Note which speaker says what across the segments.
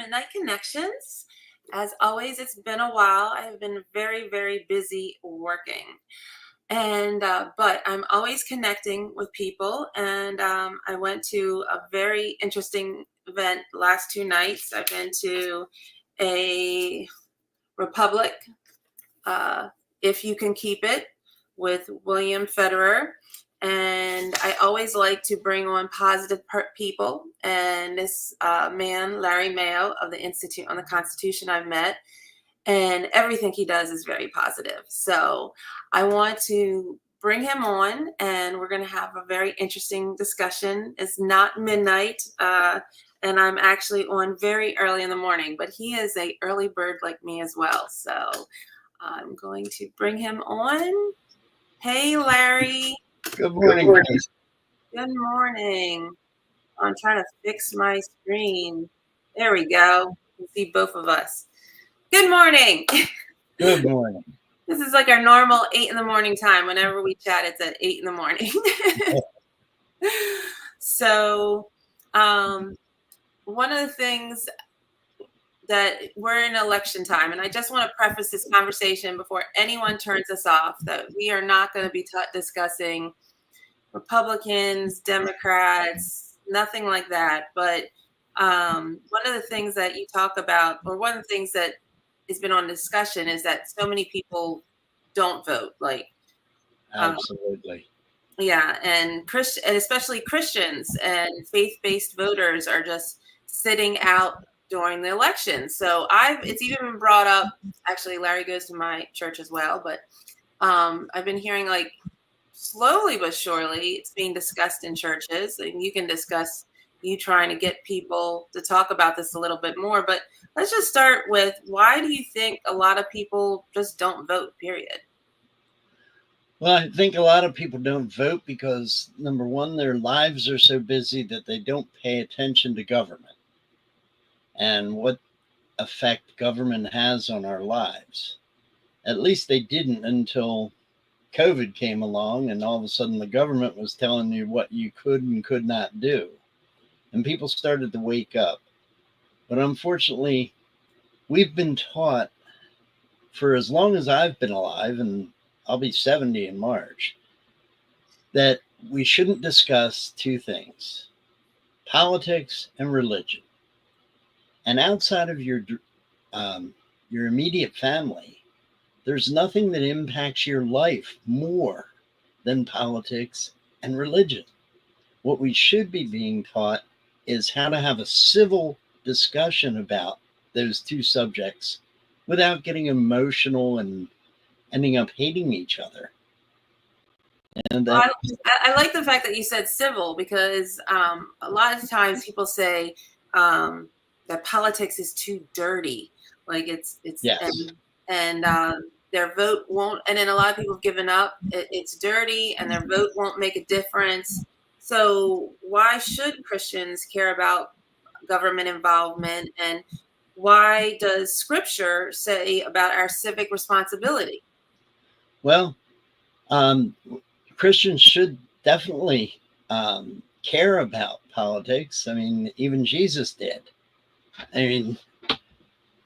Speaker 1: Midnight Connections. As always, it's been a while. I have been very, very busy working. But I'm always connecting with people. I went to a very interesting event last 2 nights. I've been to a Republic, If You Can Keep It, with William Federer. And I always like to bring on positive people. And this man, Larry Mayo of the Institute on the Constitution, I've met. And everything he does is very positive. So I want to bring him on, and we're going to have a very interesting discussion. It's not midnight, and I'm actually on very early in the morning, but he is an early bird like me as well. So I'm going to bring him on. Hey, Larry.
Speaker 2: Good morning.
Speaker 1: Good morning. I'm trying to fix my screen. There we go. You can see both of us. Good morning.
Speaker 2: Good morning.
Speaker 1: This is like our normal 8 in the morning time. Whenever we chat, it's at 8 in the morning. So one of the things that we're in election time, and I just want to preface this conversation before anyone turns us off, that we are not going to be discussing Republicans, Democrats, nothing like that. But one of the things that you talk about, or one of the things that has been on discussion, is that so many people don't vote.
Speaker 2: Absolutely.
Speaker 1: Yeah, and especially Christians and faith-based voters are just sitting out during the election. So it's even been brought up. Actually, Larry goes to my church as well, but I've been hearing slowly but surely it's being discussed in churches, and you can discuss you trying to get people to talk about this a little bit more. But let's just start with, why do you think a lot of people just don't vote, period?
Speaker 2: Well, I think a lot of people don't vote because, number one, their lives are so busy that they don't pay attention to government and what effect government has on our lives. At least they didn't until COVID came along, and all of a sudden the government was telling you what you could and could not do. And people started to wake up. But unfortunately, we've been taught for as long as I've been alive, and I'll be 70 in March, that we shouldn't discuss two things: politics and religion. And outside of your immediate family, there's nothing that impacts your life more than politics and religion. What we should be being taught is how to have a civil discussion about those two subjects without getting emotional and ending up hating each other. And
Speaker 1: I like the fact that you said civil, because a lot of times people say that politics is too dirty.
Speaker 2: Yes.
Speaker 1: And their vote won't, and then a lot of people have given up. It's dirty, and their vote won't make a difference. So why should Christians care about government involvement? And why does Scripture say about our civic responsibility?
Speaker 2: Well, Christians should definitely care about politics. I mean, even Jesus did. I mean,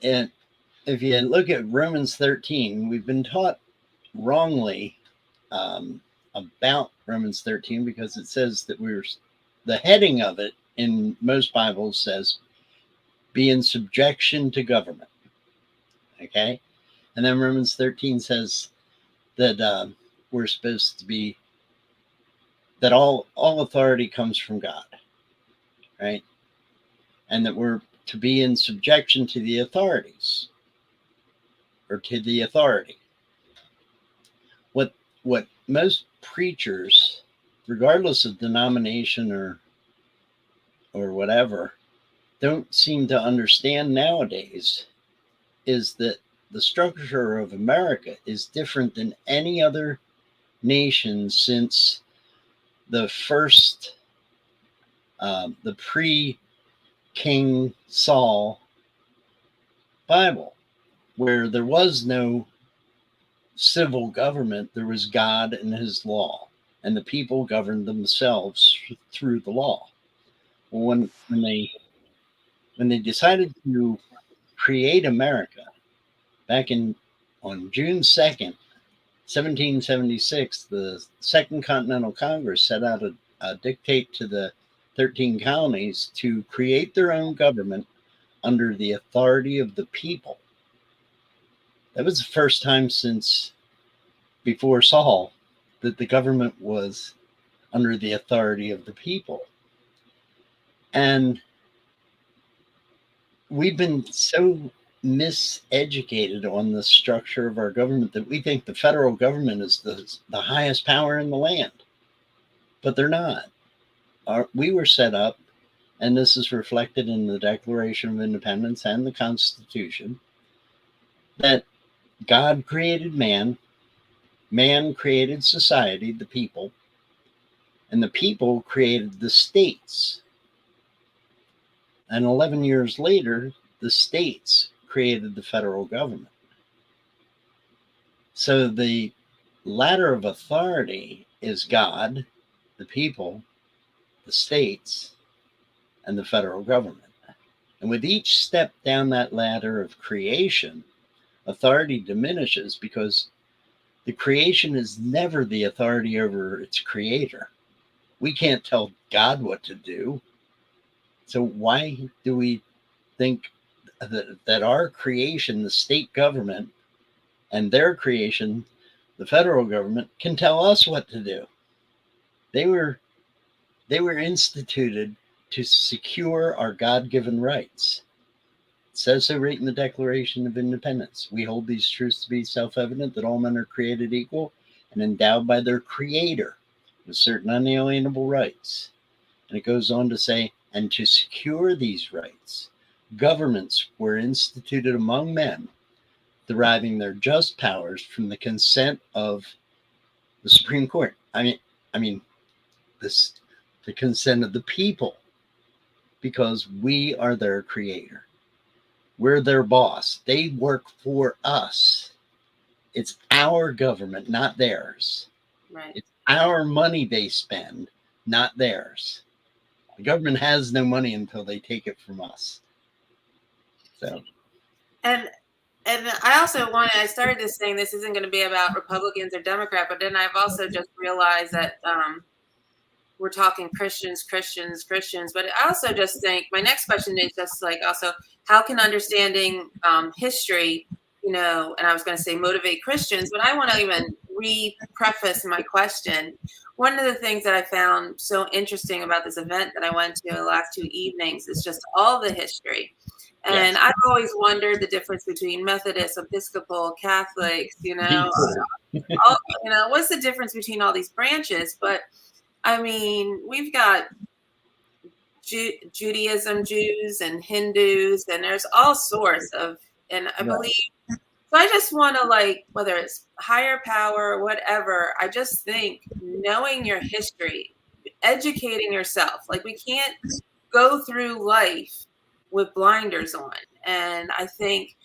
Speaker 2: and if you look at Romans 13, we've been taught wrongly about Romans 13, because it says that the heading of it in most Bibles says, be in subjection to government. Okay. And then Romans 13 says that we're supposed to be, that all authority comes from God, right? And that we're to be in subjection to the authorities, or to the authority. What most preachers, regardless of denomination or whatever, don't seem to understand nowadays is that the structure of America is different than any other nation since the first, the pre-King Saul Bible, where there was no civil government. There was God and his law, and the people governed themselves through the law. When they when they decided to create America back on June 2nd, 1776, the Second Continental Congress set out a dictate to the 13 colonies to create their own government under the authority of the people. That was the first time since before Saul that the government was under the authority of the people. And we've been so miseducated on the structure of our government that we think the federal government is the highest power in the land. But they're not. We were set up, and this is reflected in the Declaration of Independence and the Constitution, that God created man, man created society, the people, and the people created the states. And 11 years later, the states created the federal government. So the ladder of authority is God, the people, the states, and the federal government. And with each step down that ladder of creation, authority diminishes because the creation is never the authority over its creator. We can't tell God what to do. So why do we think that our creation, the state government, and their creation, the federal government, can tell us what to do? They were instituted to secure our God-given rights. It says so right in the Declaration of Independence. We hold these truths to be self-evident, that all men are created equal and endowed by their creator with certain unalienable rights. And it goes on to say, and to secure these rights, governments were instituted among men, deriving their just powers from the consent of the Supreme Court. I mean, the consent of the people, because we are their creator. We're their boss. They work for us. It's our government, not theirs.
Speaker 1: Right.
Speaker 2: It's our money they spend, not theirs. The government has no money until they take it from us. So,
Speaker 1: And I also I started this saying this isn't going to be about Republicans or Democrat, but then I've also just realized that we're talking Christians, Christians, Christians. But I also just think my next question is just like also how can understanding history, and I was going to say motivate Christians, but I want to even re-preface my question. One of the things that I found so interesting about this event that I went to the last 2 evenings is just all the history. And
Speaker 2: yes.
Speaker 1: I've always wondered the difference between Methodist, Episcopal, Catholics, all, what's the difference between all these branches? But I mean, we've got Judaism, Jews, and Hindus, and there's all sorts of, and I believe, so I just want to whether it's higher power or whatever, I just think knowing your history, educating yourself, we can't go through life with blinders on. And I think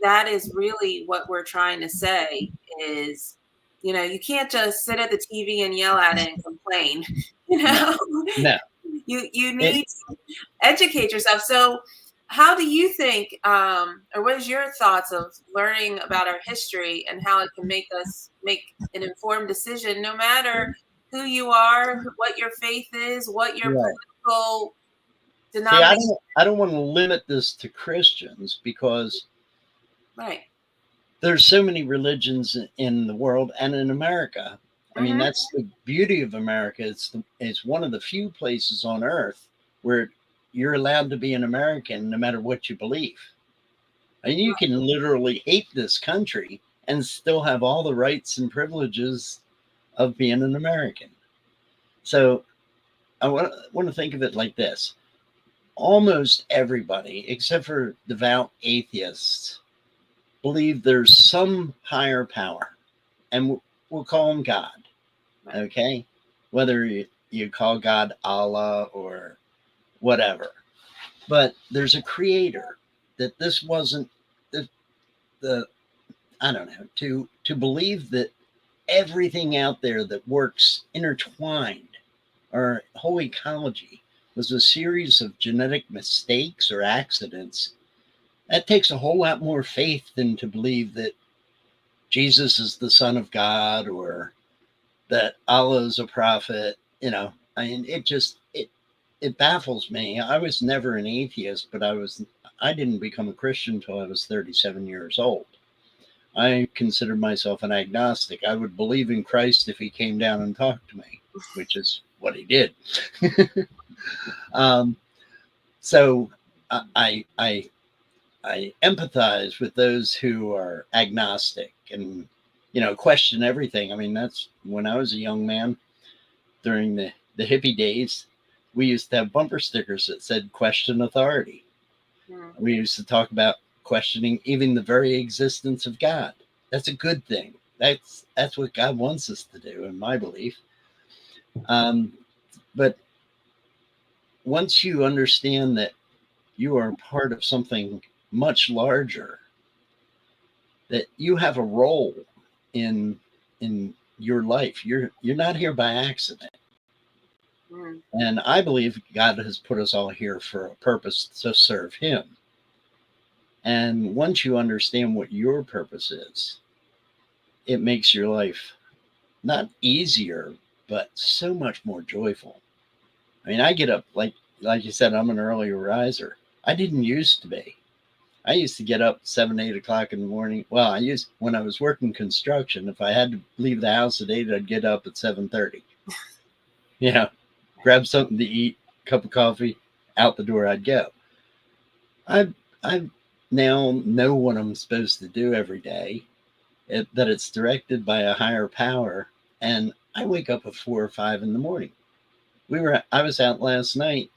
Speaker 1: that is really what we're trying to say is, you can't just sit at the TV and yell at it and complain.
Speaker 2: No.
Speaker 1: You need to educate yourself. So how do you think, or what is your thoughts of learning about our history and how it can make us make an informed decision, no matter who you are, what your faith is, what your political denomination?
Speaker 2: See, I don't want to limit this to Christians because there's so many religions in the world and in America. I mean, that's the beauty of America. It's one of the few places on earth where you're allowed to be an American no matter what you believe. And you can literally hate this country and still have all the rights and privileges of being an American. So I want to think of it like this. Almost everybody, except for devout atheists, believe there's some higher power, and we'll call him God. Okay, whether you call God Allah or whatever, but there's a creator. That this wasn't the I don't know, to believe that everything out there that works intertwined, our whole ecology was a series of genetic mistakes or accidents, that takes a whole lot more faith than to believe that Jesus is the Son of God or that Allah is a prophet. I mean, it baffles me. I was never an atheist, but I didn't become a Christian until I was 37 years old. I considered myself an agnostic. I would believe in Christ if he came down and talked to me, which is what he did. um, so I empathize with those who are agnostic and question everything. I mean, that's when I was a young man during the hippie days. We used to have bumper stickers that said "Question Authority."
Speaker 1: Mm.
Speaker 2: We used to talk about questioning even the very existence of God. That's a good thing. That's what God wants us to do, in my belief. But once you understand that you are part of something much larger, that you have a role in your life. You're not here by accident.
Speaker 1: Mm.
Speaker 2: And I believe God has put us all here for a purpose to serve him. And once you understand what your purpose is, it makes your life not easier, but so much more joyful. I mean, I get up like you said, I'm an early riser. I didn't used to be. I used to get up 7, 8 o'clock in the morning. Well, when I was working construction, if I had to leave the house at 8, I'd get up at 7:30. Grab something to eat, cup of coffee, out the door I'd go. I now know what I'm supposed to do every day. That it's directed by a higher power, and I wake up at 4 or 5 in the morning. I was out last night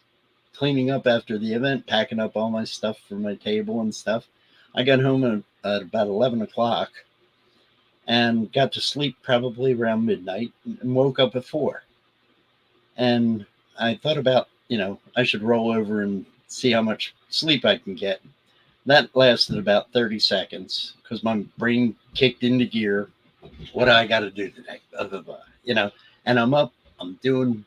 Speaker 2: cleaning up after the event, packing up all my stuff for my table and stuff. I got home at about 11 o'clock and got to sleep probably around midnight and woke up at 4. And I thought about, I should roll over and see how much sleep I can get. That lasted about 30 seconds because my brain kicked into gear. What do I got to do today? Blah, blah, blah, and I'm up, I'm doing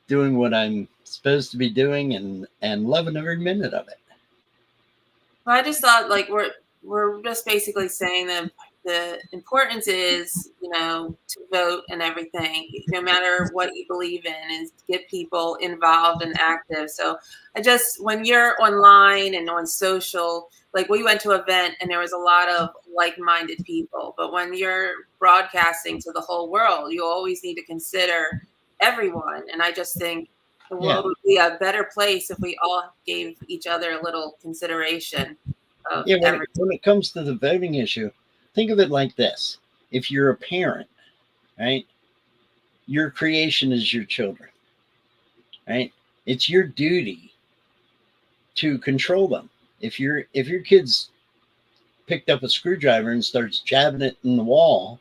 Speaker 2: what I'm supposed to be doing and loving every minute of it.
Speaker 1: Well, I just thought like we're just basically saying that the importance is, to vote and everything, no matter what you believe in, is to get people involved and active. So when you're online and on social, like we went to an event and there was a lot of like-minded people, but when you're broadcasting to the whole world, you always need to consider everyone. And I just think the
Speaker 2: Yeah.
Speaker 1: world would be a better place if we all gave each other a little consideration of
Speaker 2: Yeah.
Speaker 1: everything.
Speaker 2: When it comes to the voting issue, think of it like this. If you're a parent, right, your creation is your children, right? It's your duty to control them. If your kids picked up a screwdriver and starts jabbing it in the wall,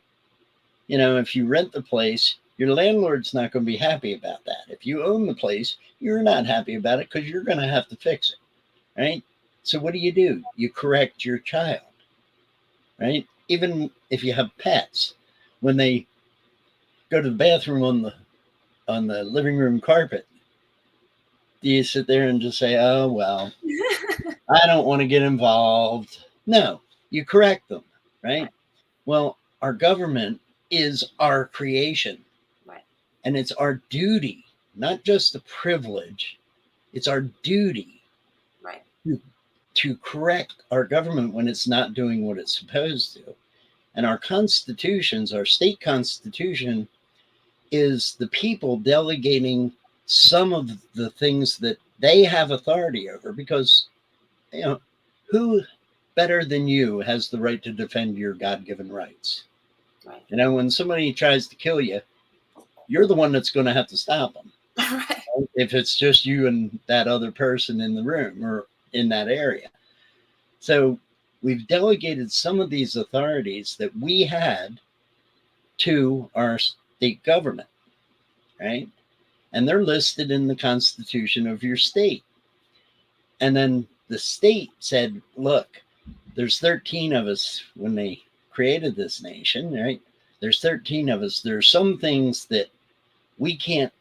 Speaker 2: if you rent the place, your landlord's not going to be happy about that. If you own the place, you're not happy about it because you're going to have to fix it, right? So what do? You correct your child, right? Even if you have pets, when they go to the bathroom on the living room carpet, do you sit there and just say, "Oh well, I don't want to get involved"? No, you correct them, right? Well, our government is our creation.
Speaker 1: Right.
Speaker 2: And it's our duty, not just a privilege, it's our duty
Speaker 1: Right.
Speaker 2: to correct our government when it's not doing what it's supposed to. And our constitutions, our state constitution, is the people delegating some of the things that they have authority over because, who better than you has the right to defend your God-given rights?
Speaker 1: Right.
Speaker 2: When somebody tries to kill you, you're the one that's going to have to stop them.
Speaker 1: Right.
Speaker 2: If it's just you and that other person in the room or in that area. So we've delegated some of these authorities that we had to our state government, right? And they're listed in the constitution of your state. And then the state said, look, there's 13 of us when they created this nation, right? There's 13 of us. There are some things that we can't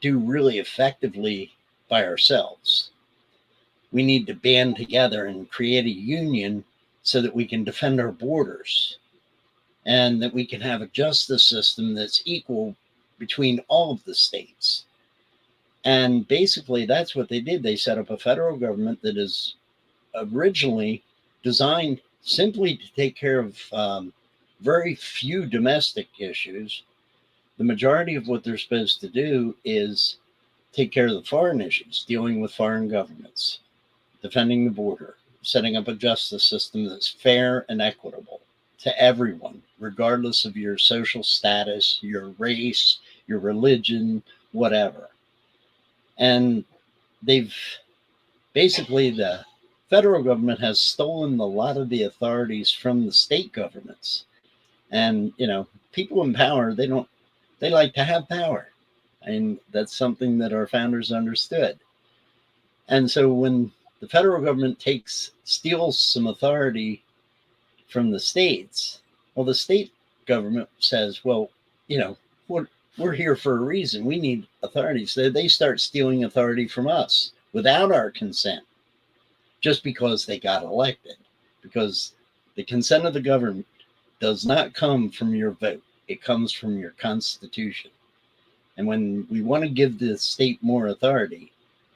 Speaker 2: do really effectively by ourselves. We need to band together and create a union so that we can defend our borders and that we can have a justice system that's equal between all of the states. And basically, that's what they did. They set up a federal government that is originally designed simply to take care of very few domestic issues. The majority of what they're supposed to do is take care of the foreign issues, dealing with foreign governments, defending the border, setting up a justice system that's fair and equitable to everyone, regardless of your social status, your race, your religion, whatever. And they've basically, the federal government has stolen a lot of the authorities from the state governments. And, people in power, they like to have power. And that's something that our founders understood. And so when the federal government steals some authority from the states, well, the state government says, well, we're here for a reason. We need authority. So they start stealing authority from us without our consent, just because they got elected. Because the consent of the government does not come from your vote. It comes from your constitution. And when we want to give the state more authority,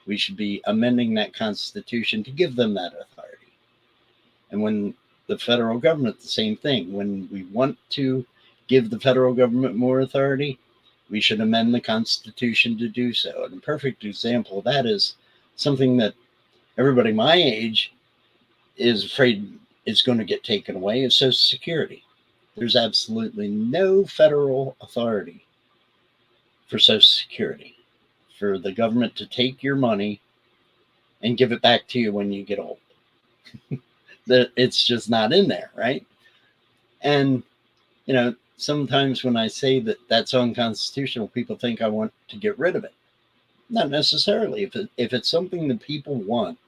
Speaker 2: we should be amending that constitution to give them that authority. And when the federal government, the same thing. When we want to give the federal government more authority, we should amend the constitution to do so. And a perfect example of that is something that everybody my age is afraid is going to get taken away, is Social Security. There's absolutely no federal authority for Social Security, for the government to take your money and give it back to you when you get old. That it's just not in there, right? And sometimes when I say that that's unconstitutional, people think I want to get rid of it. Not necessarily. If it's something that people want,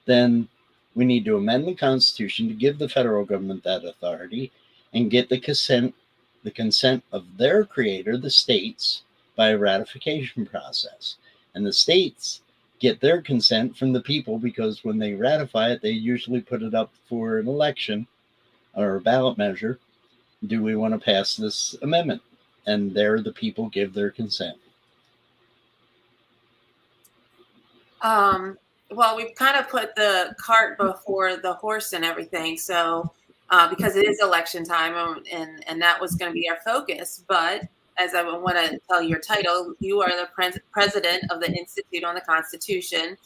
Speaker 2: then we need to amend the Constitution to give the federal government that authority and get the consent of their creator, the states, by a ratification process. And the states get their consent from the people, because when they ratify it, they usually put it up for an election or a ballot measure. Do we want to pass this amendment? And there the people give their consent.
Speaker 1: Well, we've kind of put the cart before the horse and everything. So, because it is election time, and that was going to be our focus. But as I want to tell your title, you are the president of the Institute on the Constitution.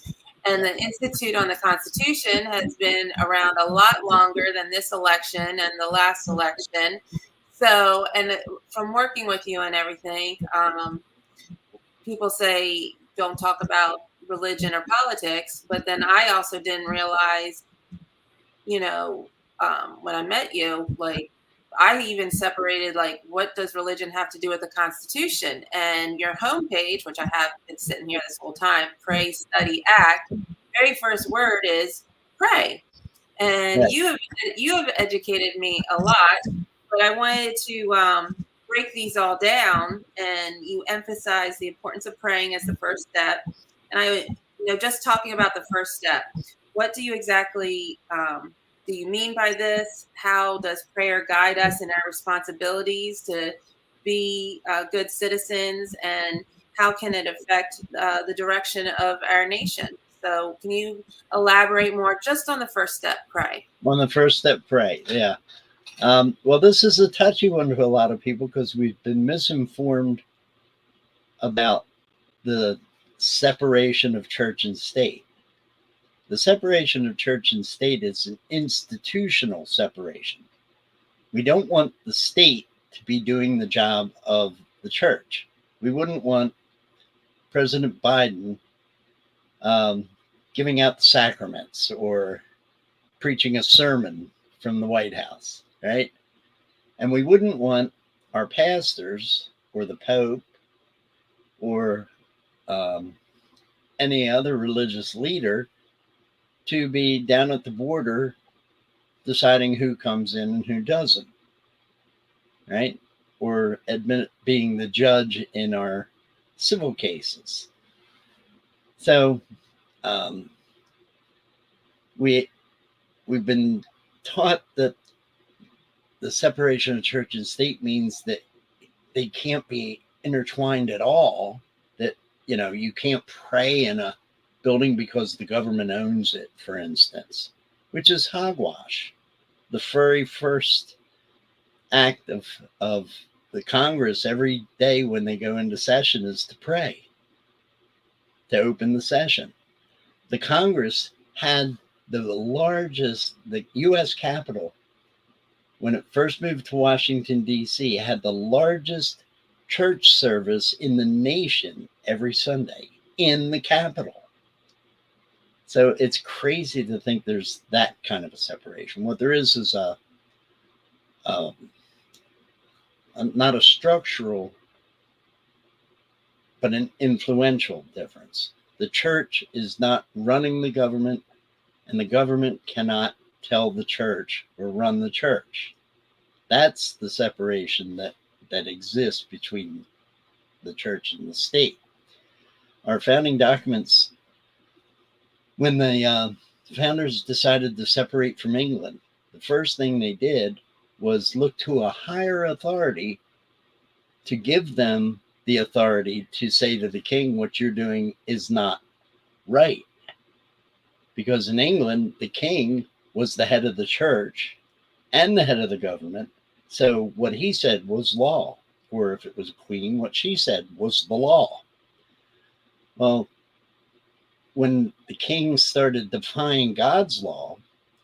Speaker 1: And the Institute on the Constitution has been around a lot longer than this election and the last election. So, and from working with you and everything, people say don't talk about religion or politics, but then I also didn't realize, when I met you, like I even separated, like, what does religion have to do with the Constitution? And your homepage, which I have been sitting here this whole time, pray, study, act. Very first word is pray, and
Speaker 2: Right.
Speaker 1: you have educated me a lot. But I wanted to break these all down, and you emphasize the importance of praying as the first step. And just talking about the first step, what do you exactly do you mean by this? How does prayer guide us in our responsibilities to be good citizens, and how can it affect the direction of our nation? So, can you elaborate more just on the first step, pray?
Speaker 2: On the first step, pray. Yeah. Well, this is a touchy one for a lot of people because we've been misinformed about the separation of church and state. The separation of church and state is an institutional separation. We don't want the state to be doing the job of the church. We wouldn't want President Biden giving out the sacraments or preaching a sermon from the White House, right? And we wouldn't want our pastors or the Pope or any other religious leader to be down at the border deciding who comes in and who doesn't, right? Or being the judge in our civil cases. So um, we've been taught that the separation of church and state means that they can't be intertwined at all. That you can't pray in a building because the government owns it, for instance, which is hogwash. The very first act of the Congress every day when they go into session is to pray, to open the session. The Congress had the U.S. Capitol, when it first moved to Washington, D.C., had the largest church service in the nation every Sunday in the Capitol. So it's crazy to think there's that kind of a separation. What there is a not a structural, but an influential difference. The church is not running the government, and the government cannot tell the church or run the church. That's the separation that exists between the church and the state. Our founding documents, when the founders decided to separate from England, the first thing they did was look to a higher authority to give them the authority to say to the king, what you're doing is not right. Because in England, the king was the head of the church and the head of the government. So what he said was law. Or if it was a queen, what she said was the law. Well, when the king started defying God's law,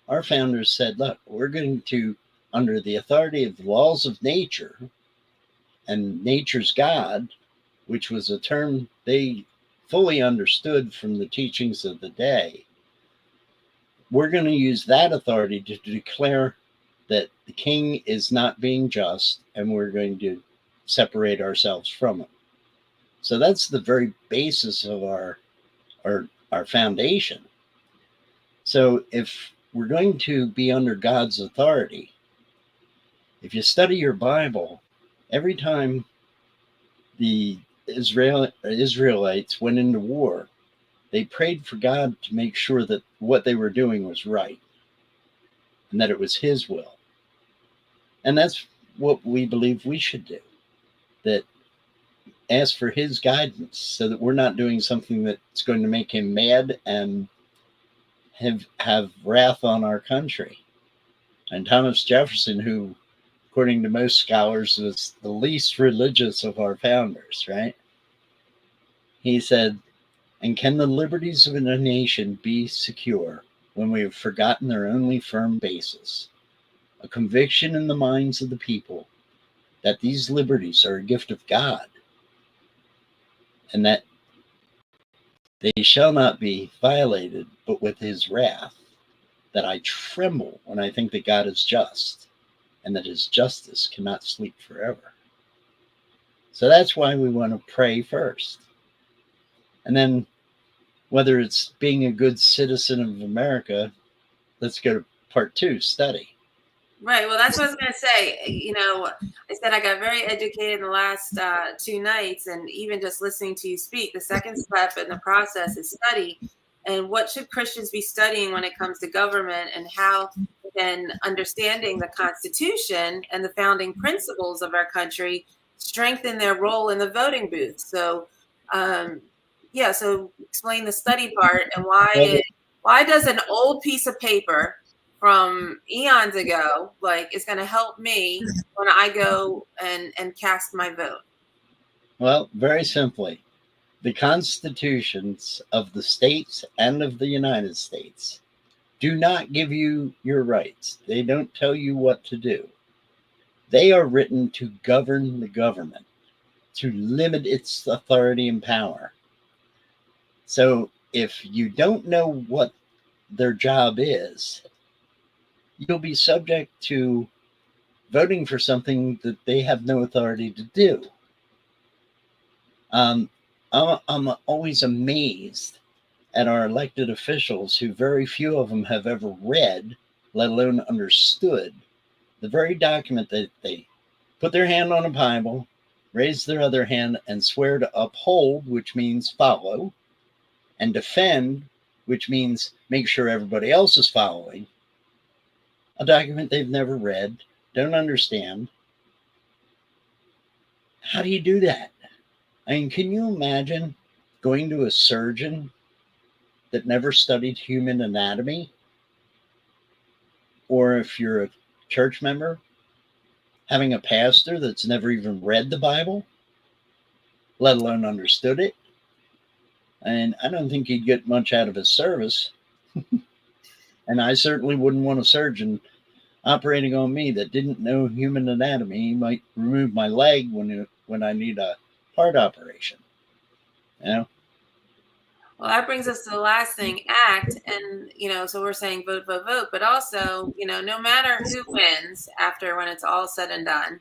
Speaker 2: our founders said, look, we're going to, under the authority of the laws of nature and nature's God, which was a term they fully understood from the teachings of the day, we're going to use that authority to declare that the king is not being just, and we're going to separate ourselves from him. So that's the very basis of our foundation. So if we're going to be under God's authority, if you study your Bible, every time the Israelites went into war, they prayed for God to make sure that what they were doing was right and that it was his will. And that's what we believe we should do, that ask for his guidance so that we're not doing something that's going to make him mad and have wrath on our country. And Thomas Jefferson, who, according to most scholars, was the least religious of our founders, right? He said, and can the liberties of a nation be secure when we have forgotten their only firm basis, a conviction in the minds of the people that these liberties are a gift of God, and that they shall not be violated but with his wrath, that I tremble when I think that God is just, and that his justice cannot sleep forever. So that's why we want to pray first. And then, whether it's being a good citizen of America, let's go to part 2, study.
Speaker 1: Right. Well, that's what I was going to say. I said I got very educated in the last 2 nights, and even just listening to you speak, the second step in the process is study. And what should Christians be studying when it comes to government, and how can understanding the Constitution and the founding principles of our country strengthen their role in the voting booth? So, so explain the study part, and why does an old piece of paper from eons ago is going to help me when I go and cast my vote?
Speaker 2: Well, very simply, the constitutions of the states and of the United States do not give you your rights. They don't tell you what to do. They are written to govern the government, to limit its authority and power. So if you don't know what their job is, you'll be subject to voting for something that they have no authority to do. I'm always amazed at our elected officials, who very few of them have ever read, let alone understood, the very document that they put their hand on a Bible, raise their other hand, and swear to uphold, which means follow, and defend, which means make sure everybody else is following, a document they've never read, don't understand. How do you do that? I mean, can you imagine going to a surgeon that never studied human anatomy? Or if you're a church member, having a pastor that's never even read the Bible, let alone understood it? And I don't think he'd get much out of his service. And I certainly wouldn't want a surgeon operating on me that didn't know human anatomy. He might remove my leg when I need a heart operation. You know?
Speaker 1: Well, that brings us to the last thing, act. And, so we're saying vote, vote, vote, but also, no matter who wins after when it's all said and done,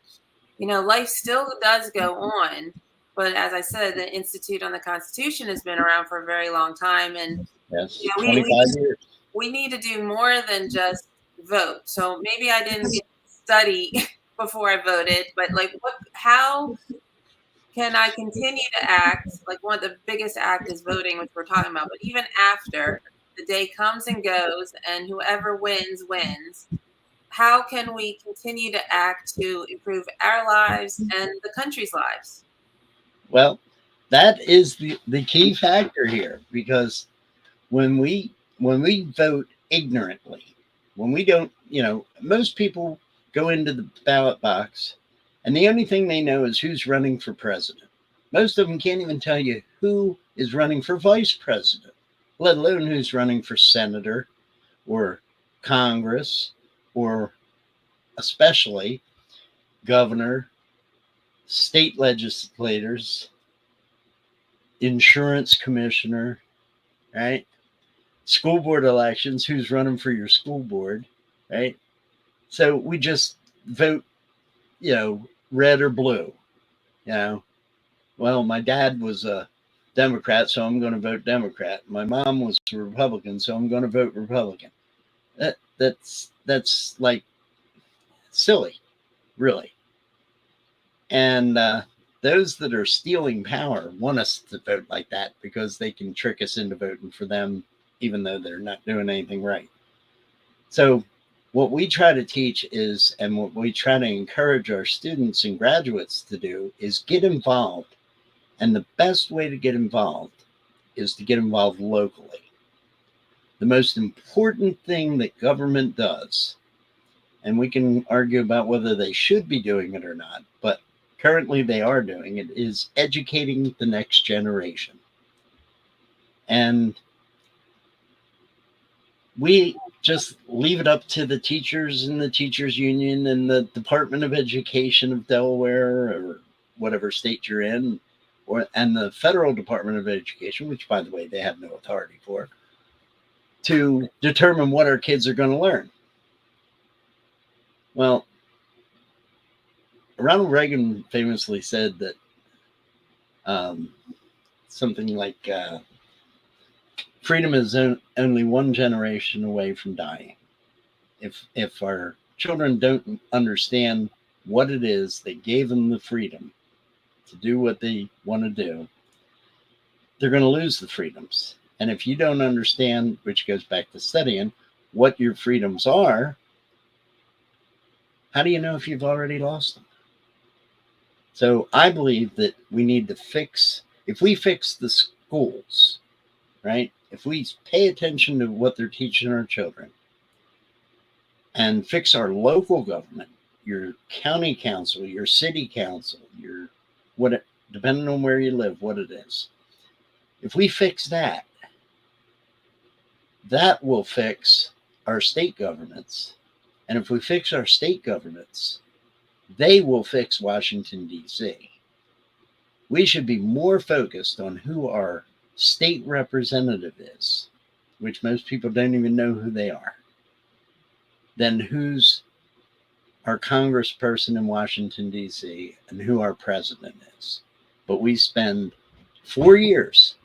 Speaker 1: life still does go on. But as I said, the Institute on the Constitution has been around for a very long time. And,
Speaker 2: Yes,
Speaker 1: we
Speaker 2: 25 years.
Speaker 1: we need to do more than just vote. So maybe I didn't study before I voted, but how can I continue to act? Like, one of the biggest act is voting, which we're talking about, but even after the day comes and goes and whoever wins, wins, how can we continue to act to improve our lives and the country's lives?
Speaker 2: Well, that is the key factor here, because when we vote ignorantly, when we don't, most people go into the ballot box and the only thing they know is who's running for president. Most of them can't even tell you who is running for vice president, let alone who's running for senator or Congress, or especially governor, state legislators, insurance commissioner, right? School board elections, who's running for your school board, right? So we just vote, red or blue. You know, well, my dad was a Democrat, so I'm going to vote Democrat. My mom was a Republican, so I'm going to vote Republican. That's like silly, really. And those that are stealing power want us to vote like that because they can trick us into voting for them, even though they're not doing anything right. So, what we try to teach is, and what we try to encourage our students and graduates to do, is get involved. And the best way to get involved is to get involved locally. The most important thing that government does, and we can argue about whether they should be doing it or not, but currently they are doing it, is educating the next generation. And we just leave it up to the teachers and the teachers union and the Department of Education of Delaware, or whatever state you're in, and the federal Department of Education, which, by the way, they have no authority for, to determine what our kids are going to learn. Well, Ronald Reagan famously said that something like freedom is only one generation away from dying. If our children don't understand what it is that gave them the freedom to do what they want to do, they're going to lose the freedoms. And if you don't understand, which goes back to studying, what your freedoms are, how do you know if you've already lost them? So I believe that we need to if we fix the schools, right? If we pay attention to what they're teaching our children and fix our local government, your county council, your city council, depending on where you live, what it is. If we fix that, that will fix our state governments. And if we fix our state governments, they will fix Washington, D.C. We should be more focused on who our state representative is, which most people don't even know who they are, than who's our congressperson in Washington, D.C., and who our president is. But we spend 4 years.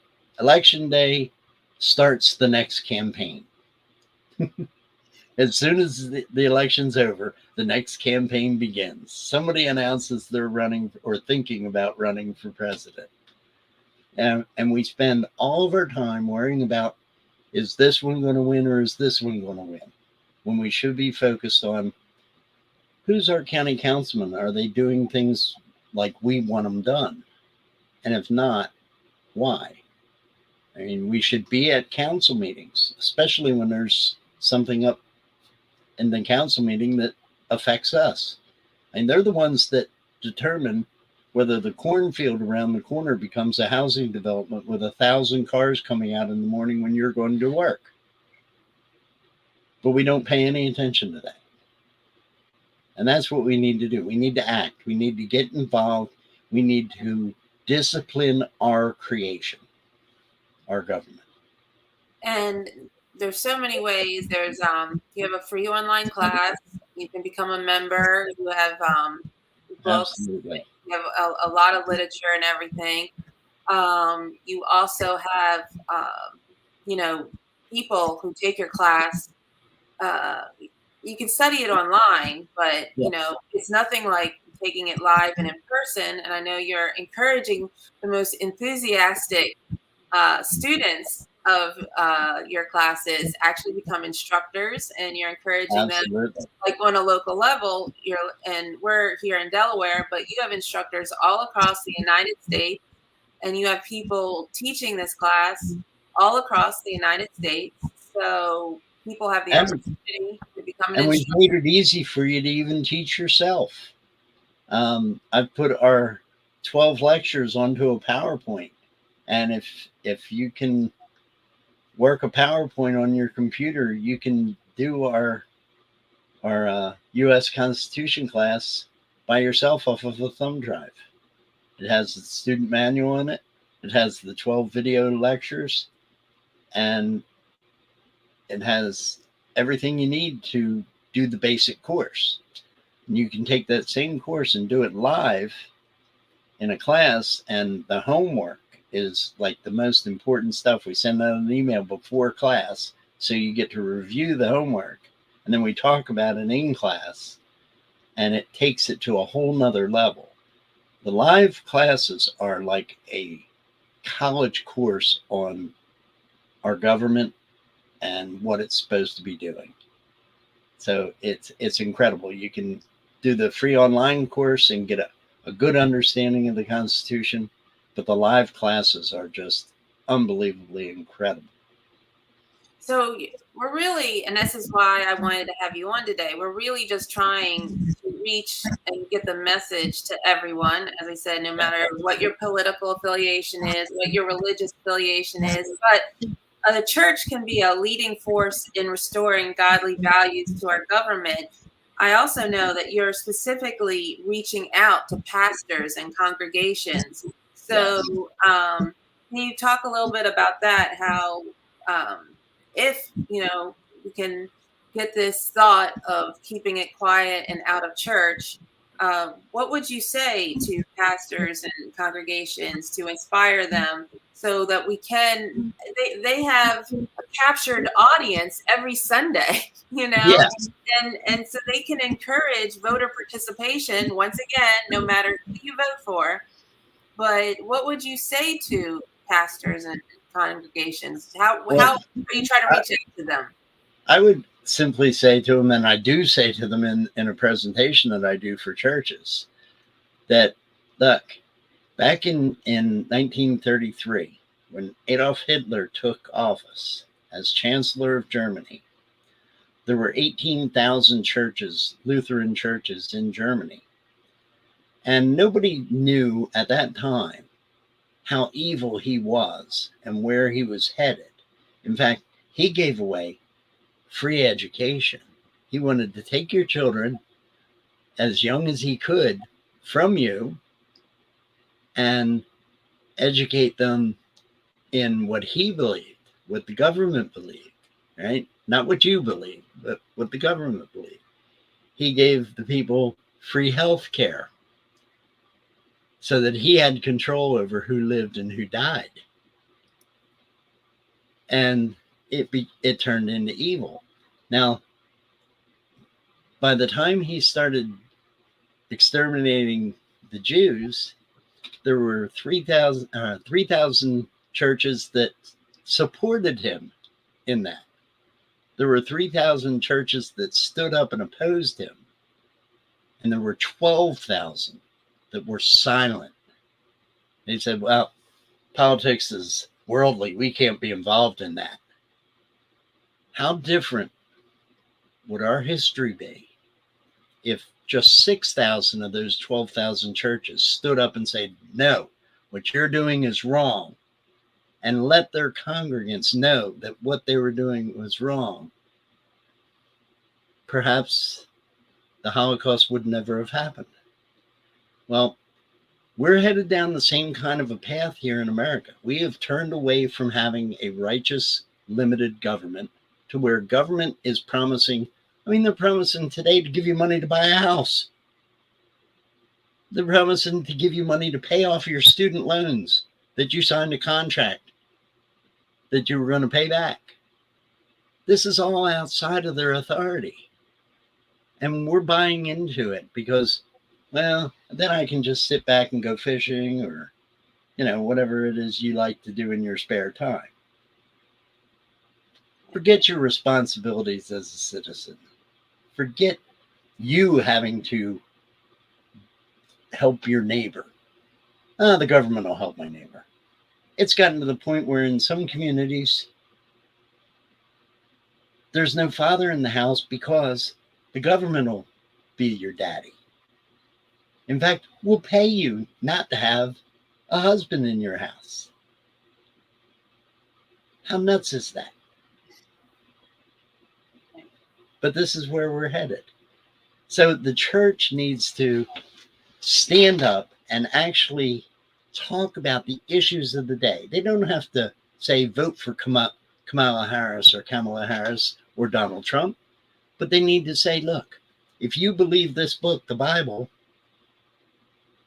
Speaker 2: Election day starts the next campaign. As soon as the election's over, the next campaign begins. Somebody announces they're running or thinking about running for president. And we spend all of our time worrying about, is this one going to win or is this one going to win? When we should be focused on, who's our county councilman? Are they doing things like we want them done? And if not, why? I mean, we should be at council meetings, especially when there's something up in the council meeting that affects us. And they're the ones that determine whether the cornfield around the corner becomes a housing development with 1,000 cars coming out in the morning when you're going to work. But we don't pay any attention to that. And that's what we need to do. We need to act. We need to get involved. We need to discipline our creation, our government.
Speaker 1: And there's so many ways. There's you have a free online class. You can become a member. You have books.
Speaker 2: Absolutely.
Speaker 1: You have a lot of literature and everything. You also have people who take your class. You can study it online, but it's nothing like taking it live and in person. And I know you're encouraging the most enthusiastic students of your classes actually become instructors, and you're encouraging
Speaker 2: Absolutely.
Speaker 1: them like on a local level. And we're here in Delaware, but you have instructors all across the United States, and you have people teaching this class all across the United States. So people have the opportunity to become an
Speaker 2: instructor. And we've made it easy for you to even teach yourself. I've put our 12 lectures onto a PowerPoint. And if you can work a PowerPoint on your computer, you can do our U.S. Constitution class by yourself off of a thumb drive. It has the student manual in it. It has the 12 video lectures, and it has everything you need to do the basic course. And you can take that same course and do it live in a class, and the homework is like the most important stuff. We send out an email before class, so you get to review the homework, and then we talk about it in class, and it takes it to a whole nother level. The live classes are like a college course on our government and what it's supposed to be doing. So it's incredible. You can do the free online course and get a good understanding of the Constitution, but the live classes are just unbelievably incredible.
Speaker 1: So we're really, and this is why I wanted to have you on today, we're really just trying to reach and get the message to everyone. As I said, no matter what your political affiliation is, what your religious affiliation is, but the church can be a leading force in restoring godly values to our government. I also know that you're specifically reaching out to pastors and congregations. So can you talk a little bit about that? How if we can get this thought of keeping it quiet and out of church, what would you say to pastors and congregations to inspire them so that we can they have a captured audience every Sunday, and so they can encourage voter participation once again, no matter who you vote for. But what would you say to pastors and congregations? How are you trying to reach out to them?
Speaker 2: I would simply say to them, and I do say to them in a presentation that I do for churches, that look, back in 1933, when Adolf Hitler took office as Chancellor of Germany, there were 18,000 churches, Lutheran churches in Germany. And nobody knew at that time how evil he was and where he was headed. In fact, he gave away free education. He wanted to take your children as young as he could from you and educate them in what he believed, what the government believed, right? Not what you believe, but what the government believed. He gave the people free health care so that he had control over who lived and who died. And it turned into evil. Now, By the time he started exterminating the Jews, there were 3,000 churches that supported him in that. There were 3,000 churches that stood up and opposed him. And there were 12,000 that were silent. They said, well, politics is worldly. We can't be involved in that. How different would our history be if just 6,000 of those 12,000 churches stood up and said, no, what you're doing is wrong, and let their congregants know that what they were doing was wrong? Perhaps the Holocaust would never have happened. Well, we're headed down the same kind of a path here in America. We have turned away from having a righteous, limited government to where government is promising. I mean, they're promising today to give you money to buy a house. They're promising to give you money to pay off your student loans that you signed a contract that you were going to pay back. This is all outside of their authority. And we're buying into it because, well, then I can just sit back and go fishing or, whatever it is you like to do in your spare time. Forget your responsibilities as a citizen. Forget you having to help your neighbor. The government will help my neighbor. It's gotten to the point where in some communities, there's no father in the house because the government will be your daddy. In fact, we'll pay you not to have a husband in your house. How nuts is that? But this is where we're headed. So the church needs to stand up and actually talk about the issues of the day. They don't have to say vote for Kamala Harris or Donald Trump, but they need to say, look, if you believe this book, the Bible,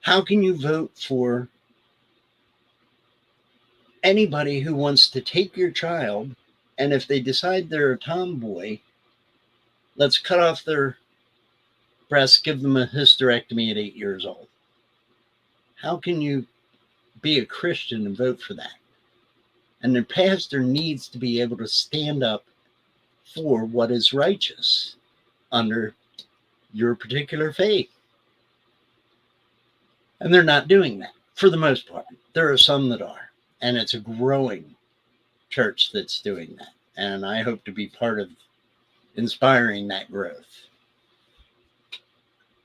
Speaker 2: how can you vote for anybody who wants to take your child, and if they decide they're a tomboy, let's cut off their breasts, give them a hysterectomy at 8 years old? How can you be a Christian and vote for that? And the pastor needs to be able to stand up for what is righteous under your particular faith. And they're not doing that for the most part. There are some that are, and it's a growing church that's doing that. And I hope to be part of inspiring that growth.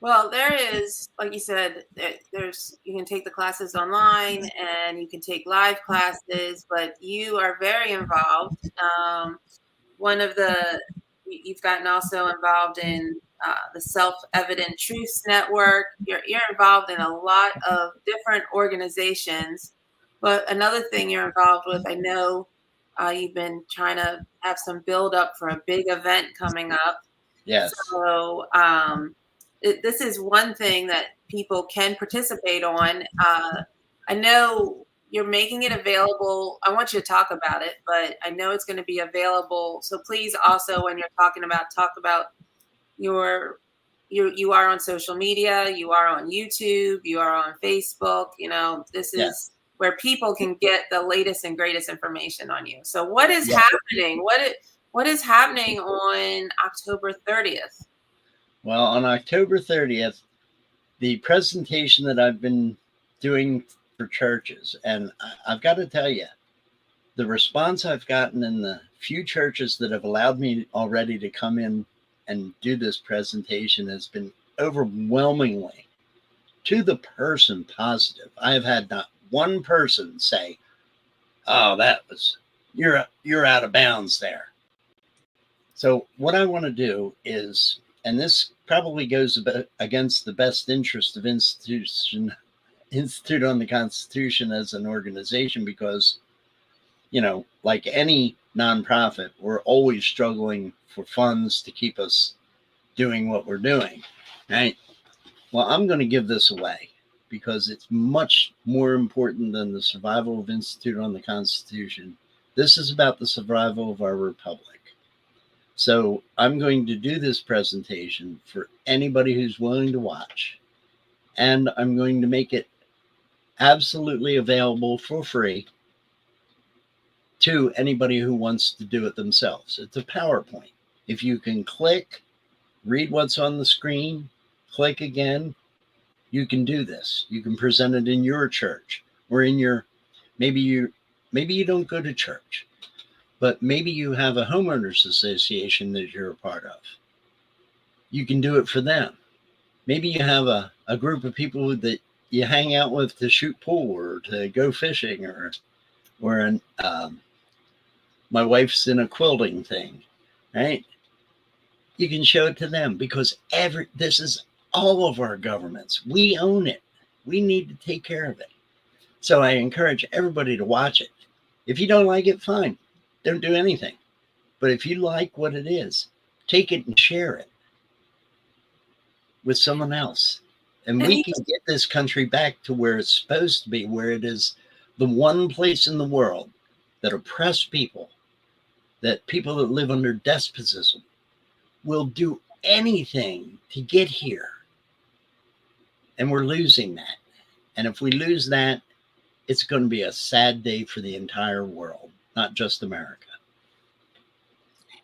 Speaker 1: Well, there is, like you said, you can take the classes online and you can take live classes, but you are very involved. You've gotten also involved in the Self-Evident Truths Network. You're involved in a lot of different organizations. But another thing you're involved with, I know you've been trying to have some build up for a big event coming up.
Speaker 2: Yes.
Speaker 1: So this is one thing that people can participate on. I know you're making it available. I want you to talk about it, but I know it's going to be available. So please also, when you're talk about you are on social media, you are on YouTube, you are on Facebook. This is where people can get the latest and greatest information on you. So what is happening? What is happening on October 30th?
Speaker 2: Well, on October 30th, the presentation that I've been doing for churches, and I've got to tell you, the response I've gotten in the few churches that have allowed me already to come in and do this presentation has been overwhelmingly to the person positive. I have had not one person say, "Oh, you're out of bounds there." So what I want to do is, and this probably goes against the best interest of Institute on the Constitution as an organization, because, like any nonprofit, we're always struggling for funds to keep us doing what we're doing, right? Well, I'm going to give this away because it's much more important than the survival of Institute on the Constitution. This is about the survival of our republic. So I'm going to do this presentation for anybody who's willing to watch, and I'm going to make it absolutely available for free to anybody who wants to do it themselves. It's a PowerPoint. If you can click, read what's on the screen, click again, you can do this. You can present it in your church or in your maybe you don't go to church, but maybe you have a homeowners association that you're a part of. You can do it for them. Maybe you have a group of people that you hang out with to shoot pool or to go fishing or my wife's in a quilting thing, right? You can show it to them because this is all of our governments. We own it. We need to take care of it. So I encourage everybody to watch it. If you don't like it, fine. Don't do anything. But if you like what it is, take it and share it with someone else. And
Speaker 1: And
Speaker 2: we
Speaker 1: you,
Speaker 2: can get this country back to where it's supposed to be, where it is the one place in the world that oppressed people, that people that live under despotism will do anything to get here. And we're losing that. And if we lose that, it's going to be a sad day for the entire world, not just America.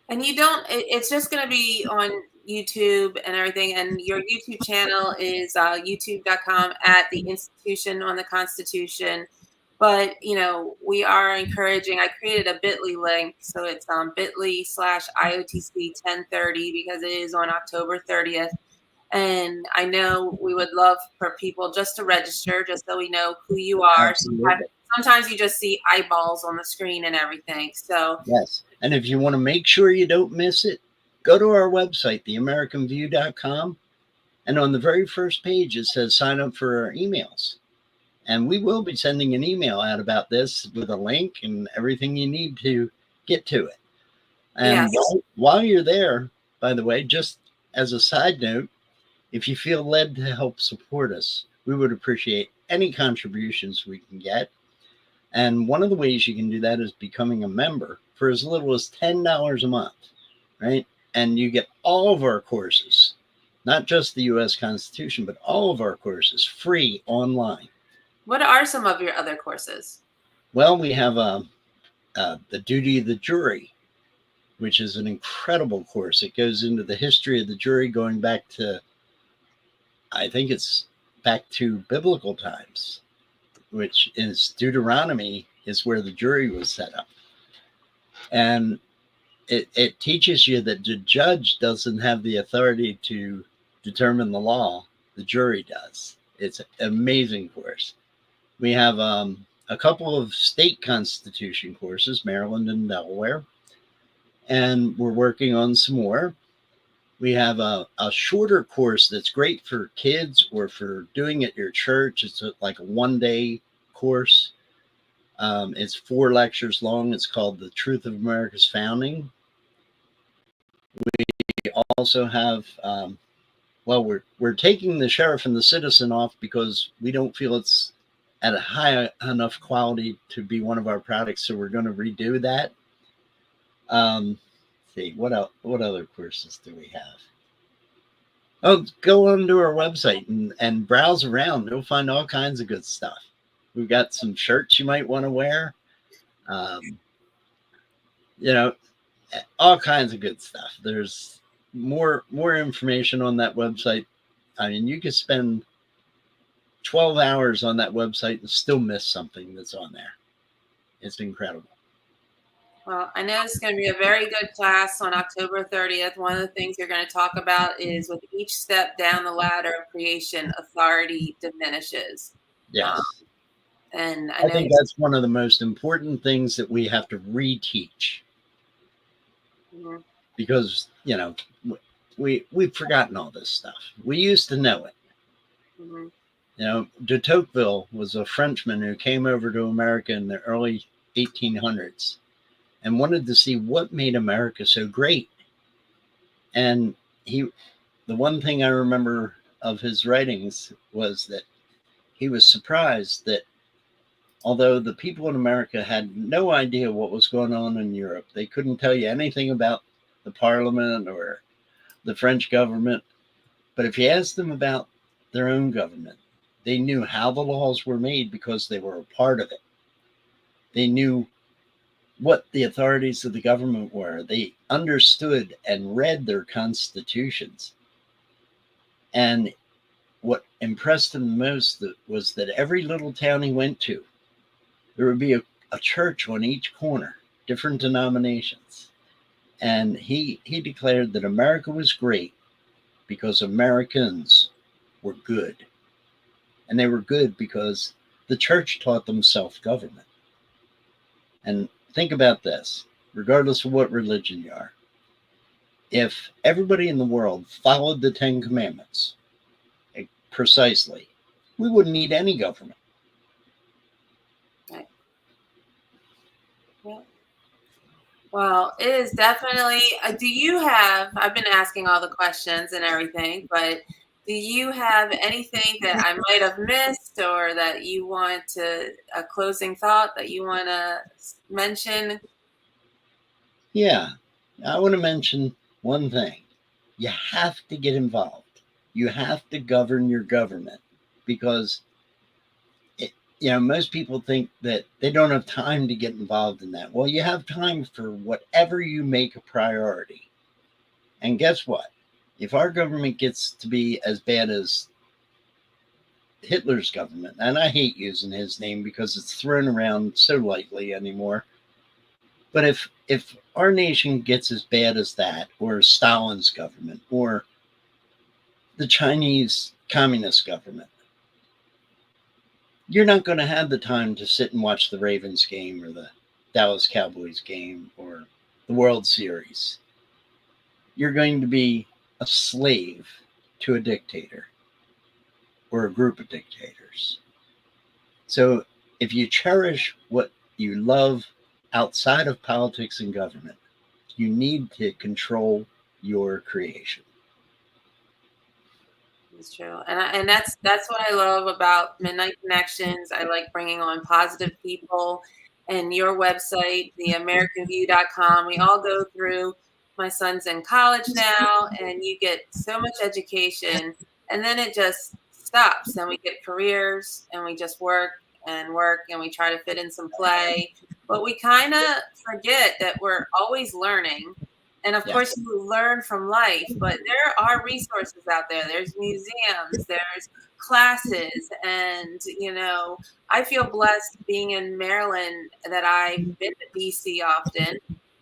Speaker 1: and you don't. It's just going to be on YouTube and everything. And your YouTube channel is youtube.com at the Institution on the Constitution. But we are encouraging. I created a Bitly link, so it's Bitly/IOTC 1030 because it is on October 30th. And I know we would love for people just to register, just so we know who you are.
Speaker 2: Absolutely.
Speaker 1: Sometimes you just see eyeballs on the screen and everything. So
Speaker 2: Yes. And if you want to make sure you don't miss it, go to our website, theamericanview.com. And on the very first page, it says sign up for our emails. And we will be sending an email out about this with a link and everything you need to get to it. And
Speaker 1: yes,
Speaker 2: while you're there, by the way, just as a side note, if you feel led to help support us, we would appreciate any contributions we can get. And one of the ways you can do that is becoming a member for as little as $10 a month, right? And you get all of our courses, not just the U.S. Constitution, but all of our courses free online.
Speaker 1: what are some of your other courses?
Speaker 2: Well, we have The Duty of the Jury, which is an incredible course. It goes into the history of the jury going back to, I think it's back to biblical times, which is Deuteronomy is where the jury was set up. And it teaches you that the judge doesn't have the authority to determine the law. The jury does. It's an amazing course. We have a couple of state constitution courses, Maryland and Delaware, and we're working on some more. We have a shorter course that's great for kids or for doing at your church. It's like a one-day course. It's 4 lectures long. It's called The Truth of America's Founding. We also have, we're taking the sheriff and the citizen off because we don't feel it's at a high enough quality to be one of our products. So we're going to redo that. See, what else? What other courses do we have? Oh, go onto our website and browse around. You'll find all kinds of good stuff. We've got some shirts you might want to wear. You know, all kinds of good stuff. There's more information on that website. I mean, you could spend 12 hours on that website and still miss something that's on there. It's incredible.
Speaker 1: Well, I know it's going to be a very good class on October 30th. One of the things you're going to talk about is with each step down the ladder of creation, authority diminishes.
Speaker 2: Yes.
Speaker 1: And I
Speaker 2: I
Speaker 1: know
Speaker 2: think that's one of the most important things that we have to reteach.
Speaker 1: Mhm.
Speaker 2: Because, we've forgotten all this stuff. We used to know it.
Speaker 1: Mhm.
Speaker 2: De Tocqueville was a Frenchman who came over to America in the early 1800s and wanted to see what made America so great. And the one thing I remember of his writings was that he was surprised that although the people in America had no idea what was going on in Europe, they couldn't tell you anything about the parliament or the French government. But if you asked them about their own government, they knew how the laws were made because they were a part of it. They knew what the authorities of the government were. They understood and read their constitutions. And what impressed him most was that every little town he went to, there would be a church on each corner, different denominations. And he declared that America was great because Americans were good. And they were good because the church taught them self-government. And think about this, regardless of what religion you are, if everybody in the world followed the Ten Commandments precisely, we wouldn't need any government.
Speaker 1: Right. Yeah. Well, it is definitely. Do you have? I've been asking all the questions and everything, but do you have anything that I might have missed, or that you want to a closing thought that you want to mention?
Speaker 2: Yeah, I want to mention one thing. You have to get involved. You have to govern your government because most people think that they don't have time to get involved in that. Well, you have time for whatever you make a priority. And guess what? If our government gets to be as bad as Hitler's government, and I hate using his name because it's thrown around so lightly anymore. But if our nation gets as bad as that, or Stalin's government, or the Chinese communist government, you're not going to have the time to sit and watch the Ravens game or the Dallas Cowboys game or the World Series. You're going to be a slave to a dictator or a group of dictators. So if you cherish what you love outside of politics and government, you need to control your creation.
Speaker 1: It's true, and that's what I love about Midnight Connections. I like bringing on positive people, and your website, theamericanview.com. We all go through. My son's in college now, and you get so much education, and then it just stops. And we get careers, and we just work and work, and we try to fit in some play, but we kind of forget that we're always learning. And of
Speaker 2: Yeah.
Speaker 1: course, you learn from life, but there are resources out there. There's museums, there's classes. And, I feel blessed being in Maryland that I've been to DC often.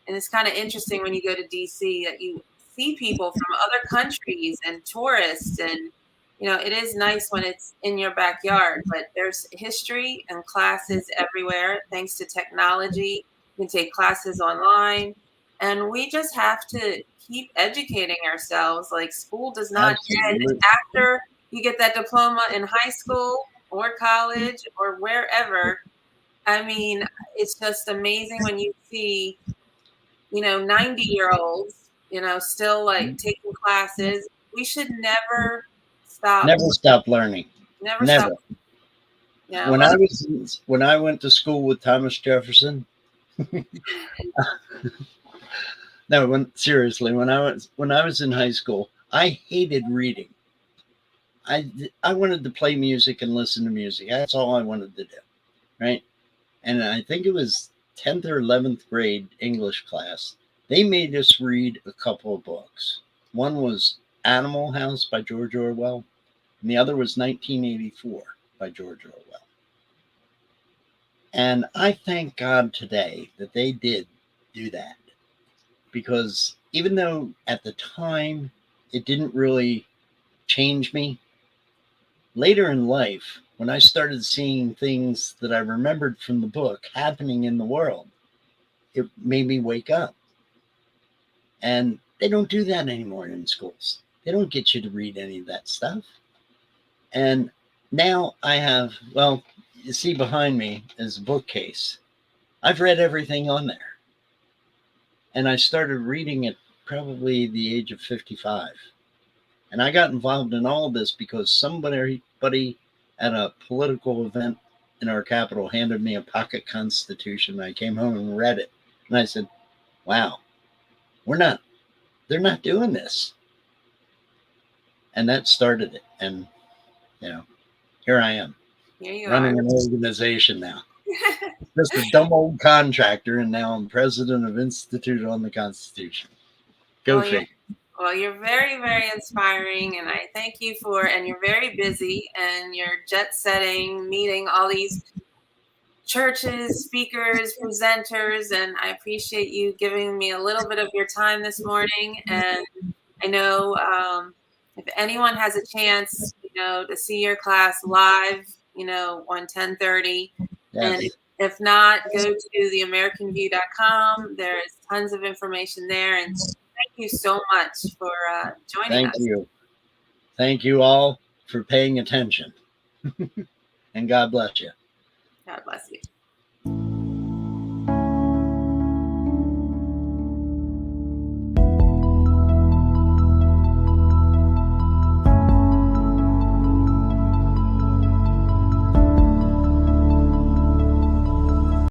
Speaker 1: And it's kind of interesting when you go to DC that you see people from other countries and tourists. And, it is nice when it's in your backyard, but there's history and classes everywhere thanks to technology. You can take classes online. And we just have to keep educating ourselves. Like, school does not end
Speaker 2: Absolutely.
Speaker 1: after you get that diploma in high school or college or wherever. I mean, it's just amazing when you see, 90-year-olds, still like taking classes. We should never stop,
Speaker 2: Never stop learning.
Speaker 1: never
Speaker 2: Never.
Speaker 1: stop. Whether
Speaker 2: When I went to school with Thomas Jefferson, no, seriously, when I was in high school, I hated reading. I wanted to play music and listen to music. That's all I wanted to do, right? And I think it was 10th or 11th grade English class. They made us read a couple of books. One was Animal House by George Orwell, and the other was 1984 by George Orwell. And I thank God today that they did do that, because even though at the time it didn't really change me, later in life, when I started seeing things that I remembered from the book happening in the world, it made me wake up. And they don't do that anymore in schools. They don't get you to read any of that stuff. And now I have, well, you see behind me is a bookcase. I've read everything on there. And I started reading at probably the age of 55. And I got involved in all of this because somebody at a political event in our capital handed me a pocket constitution. I came home and read it. And I said, wow, we're not they're not doing this. And that started it. And, here I am
Speaker 1: Here you are.
Speaker 2: running an organization now. Just a dumb old contractor, and now I'm president of Institute on the Constitution. Go
Speaker 1: well,
Speaker 2: figure.
Speaker 1: you're very, very inspiring, and I thank you and you're very busy, and you're jet setting, meeting all these churches, speakers, presenters, and I appreciate you giving me a little bit of your time this morning. And I know if anyone has a chance, to see your class live, on 10:30, and
Speaker 2: Yes.
Speaker 1: if not, go to theamericanview.com. There's tons of information there, and thank you so much for joining
Speaker 2: Thank
Speaker 1: us.
Speaker 2: you. Thank you all for paying attention. And God bless you.
Speaker 1: God bless you.